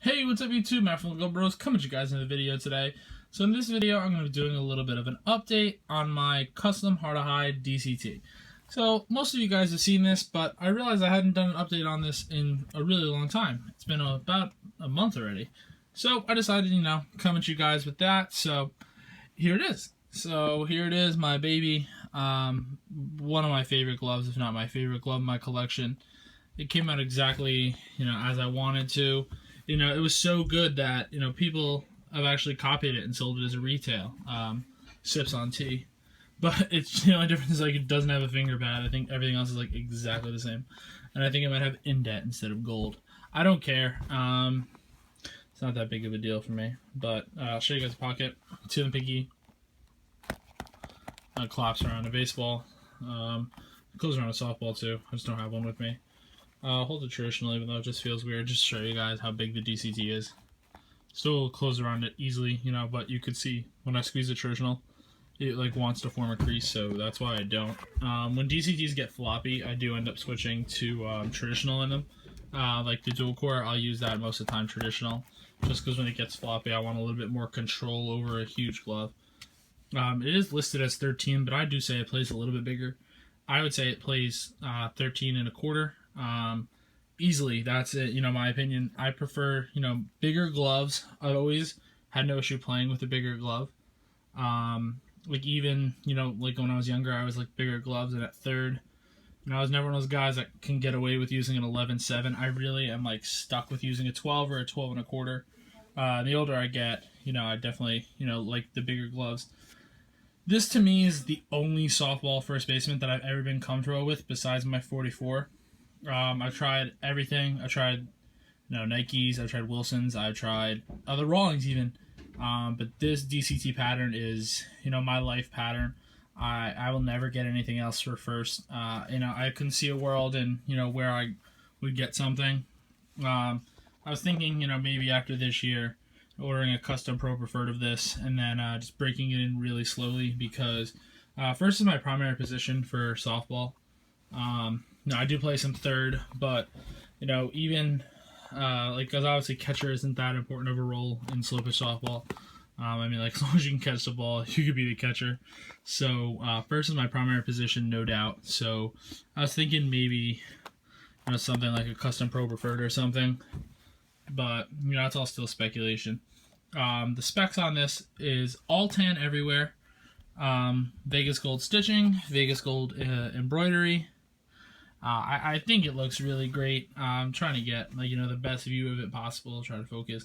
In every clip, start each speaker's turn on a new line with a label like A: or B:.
A: Hey, what's up YouTube? Matt from Go Bros coming to you guys in the video today. So in this video, I'm going to be doing a little bit of an update on my custom hard to hide DCT. So most of you guys have seen this, but I realized I hadn't done an update on this in a really long time. It's been about a month already. So I decided, come at you guys with that. So here it is. So here it is, my baby. One of my favorite gloves, if not my favorite glove in my collection. It came out exactly, as I wanted to. It was so good that, people have actually copied it and sold it as a retail. Sips on tea. But it's, the only difference is, it doesn't have a finger pad. I think everything else is, exactly the same. And I think it might have indent instead of gold. I don't care. It's not that big of a deal for me. But I'll show you guys the pocket. Two in the pinky. Claps around a baseball. Goes around a softball, too. I just don't have one with me. I'll hold it traditional, even though it just feels weird. Just to show you guys how big the DCT is. Still close around it easily, but you could see when I squeeze the traditional, it wants to form a crease, so that's why I don't. When DCTs get floppy, I do end up switching to traditional in them. Like the dual core, I'll use that most of the time traditional, just because when it gets floppy, I want a little bit more control over a huge glove. It is listed as 13, but I do say it plays a little bit bigger. I would say it plays 13 and a quarter. Easily, that's it, my opinion. I prefer, bigger gloves. I've always had no issue playing with a bigger glove. Even, when I was younger, I was bigger gloves, and at third, I was never one of those guys that can get away with using an 11.7. I really am stuck with using a 12 or a 12 and a quarter. The older I get, I definitely, like the bigger gloves. This to me is the only softball first baseman that I've ever been comfortable with besides my 44. I've tried everything. I tried, Nikes. I tried Wilsons. I tried the Rawlings even. But this DCT pattern is, my life pattern. I will never get anything else for first. I couldn't see a world in, where I would get something. I was thinking, maybe after this year, ordering a custom pro preferred of this, and then just breaking it in really slowly because first is my primary position for softball. No, I do play some third, but, even, because obviously catcher isn't that important of a role in slow pitch softball. As long as you can catch the ball, you could be the catcher. So, first is my primary position, no doubt. So, I was thinking maybe, something like a custom pro preferred or something. But, it's all still speculation. The specs on this is all tan everywhere. Vegas gold stitching, Vegas gold embroidery. I think it looks really great. I'm trying to get the best view of it possible. Try to focus.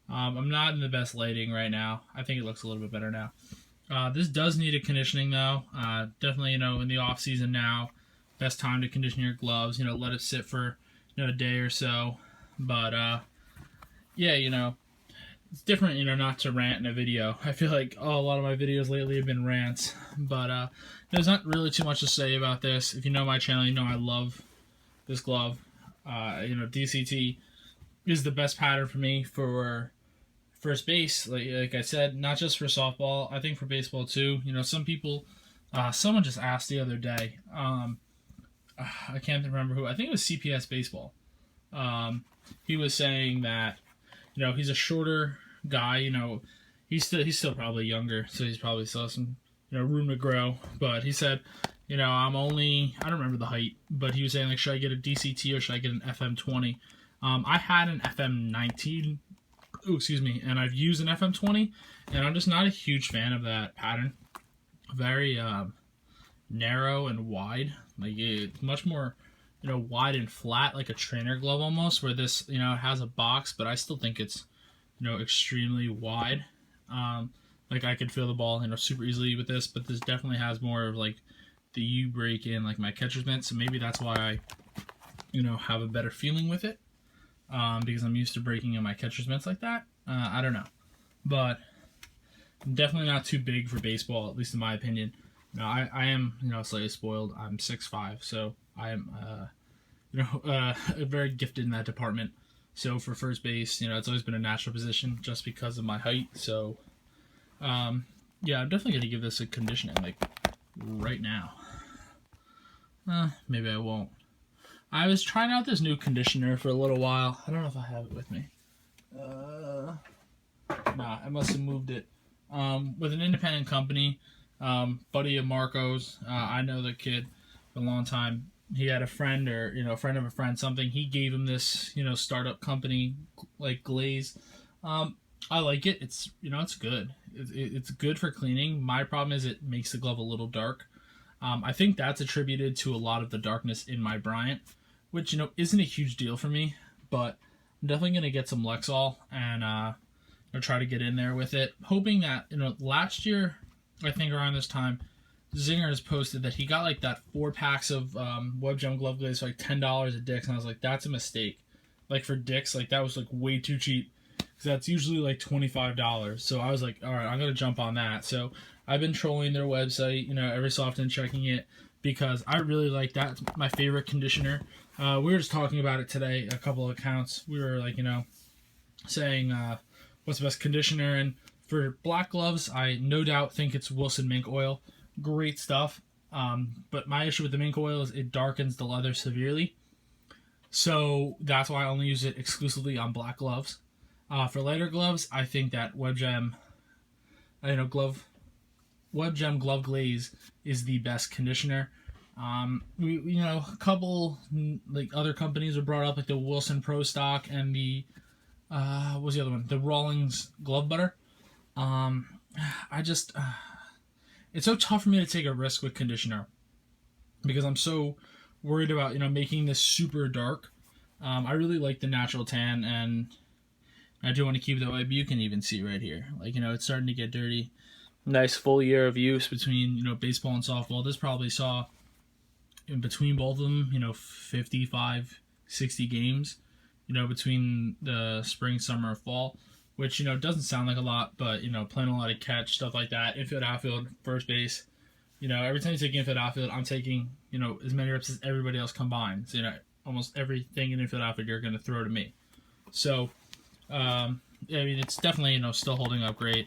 A: I'm not in the best lighting right now. I think it looks a little bit better now. This does need a conditioning though. Definitely in the off season now, best time to condition your gloves. Let it sit for a day or so. But yeah, it's different, not to rant in a video. I feel like a lot of my videos lately have been rants, but there's not really too much to say about this. If you know my channel, I love this glove. DCT is the best pattern for me for first base. Like I said, not just for softball. I think for baseball too. Some people, someone just asked the other day. I can't remember who. I think it was CPS Baseball. He was saying that he's a shorter guy. He's still probably younger, so he's probably still some room to grow. But he said, I don't remember the height, but he was saying should I get a DCT or should I get an FM20? I had an FM19, and I've used an FM20, and I'm just not a huge fan of that pattern. Very narrow and wide, it's much more wide and flat, like a trainer glove almost, where this it has a box, but I still think it's extremely wide. I could feel the ball super easily with this, but this definitely has more of the U-break in my catcher's mitt, so maybe that's why I have a better feeling with it, because I'm used to breaking in my catcher's mitts like that. I don't know, but definitely not too big for baseball, at least in my opinion. I am slightly spoiled. I'm 6'5", so I am very gifted in that department. So for first base, it's always been a natural position just because of my height. So, yeah, I'm definitely going to give this a conditioning, right now. Maybe I won't. I was trying out this new conditioner for a little while. I don't know if I have it with me. Nah, I must have moved it. With an independent company, buddy of Marco's. I know the kid for a long time. He had a friend, or a friend of a friend, something. He gave him this, startup company like glaze. I like it. It's good. It's good for cleaning. My problem is it makes the glove a little dark. I think that's attributed to a lot of the darkness in my Bryant, which isn't a huge deal for me, but I'm definitely gonna get some Lexol and try to get in there with it, hoping that last year, I think around this time, Zinger has posted that he got like that 4 packs of Web Gem glove glaze for like $10 at Dick's, and I was like, that's a mistake. Like for Dick's, like that was like way too cheap, because that's usually like $25. So I was like, all right, I'm gonna jump on that. So I've been trolling their website, every so often checking it, because I really like that. It's my favorite conditioner. We were just talking about it today, a couple of accounts. We were like, saying what's the best conditioner, and for black gloves, I no doubt think it's Wilson Mink Oil. Great stuff. But my issue with the mink oil is it darkens the leather severely. So that's why I only use it exclusively on black gloves. For lighter gloves, I think that Web Gem glove glaze is the best conditioner. A couple like other companies were brought up, like the Wilson Pro Stock and the what's the other one? The Rawlings glove butter. It's so tough for me to take a risk with conditioner because I'm so worried about making this super dark. I really like the natural tan, and I do want to keep it that way. But you can even see right here, like it's starting to get dirty. Nice full year of use between baseball and softball. This probably saw in between both of them 55, 60 games. Between the spring, summer, fall, which doesn't sound like a lot, but playing a lot of catch, stuff like that, infield, outfield, first base. Every time you take infield, outfield, I'm taking as many reps as everybody else combined. So almost everything in infield, outfield you're going to throw to me. So it's definitely still holding up great.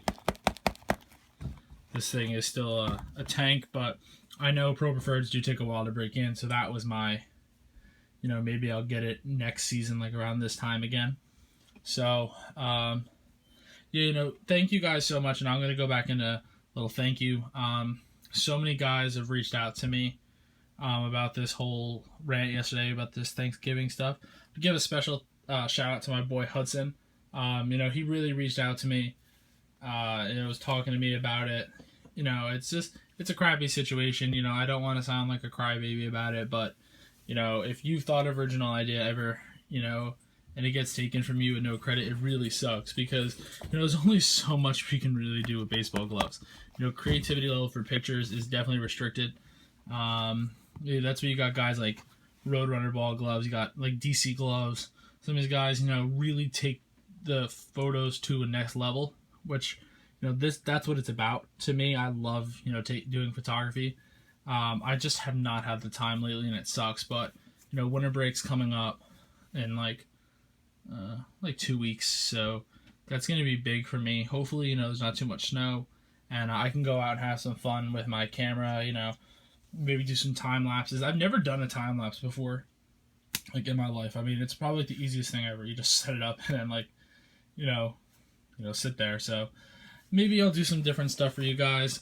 A: This thing is still a tank, but I know Pro Preferreds do take a while to break in, so that was my maybe I'll get it next season, like around this time again. So, thank you guys so much, and I'm going to go back into a little thank you. So many guys have reached out to me about this whole rant yesterday about this Thanksgiving stuff. To give a special shout out to my boy Hudson. He really reached out to me and was talking to me about it. It's a crappy situation. I don't want to sound like a crybaby about it, but if you've thought of original idea ever, and it gets taken from you with no credit, it really sucks, because there's only so much we can really do with baseball gloves. Creativity level for pitchers is definitely restricted. That's where you got guys like Roadrunner ball gloves, you got like DC gloves. Some of these guys, really take the photos to a next level, which that's what it's about to me. I love doing photography. I just have not had the time lately, and it sucks. But winter break's coming up in like 2 weeks, so that's gonna be big for me. Hopefully, there's not too much snow, and I can go out and have some fun with my camera. Maybe do some time lapses. I've never done a time lapse before, like in my life. I mean, it's probably the easiest thing ever. You just set it up and then sit there. So maybe I'll do some different stuff for you guys.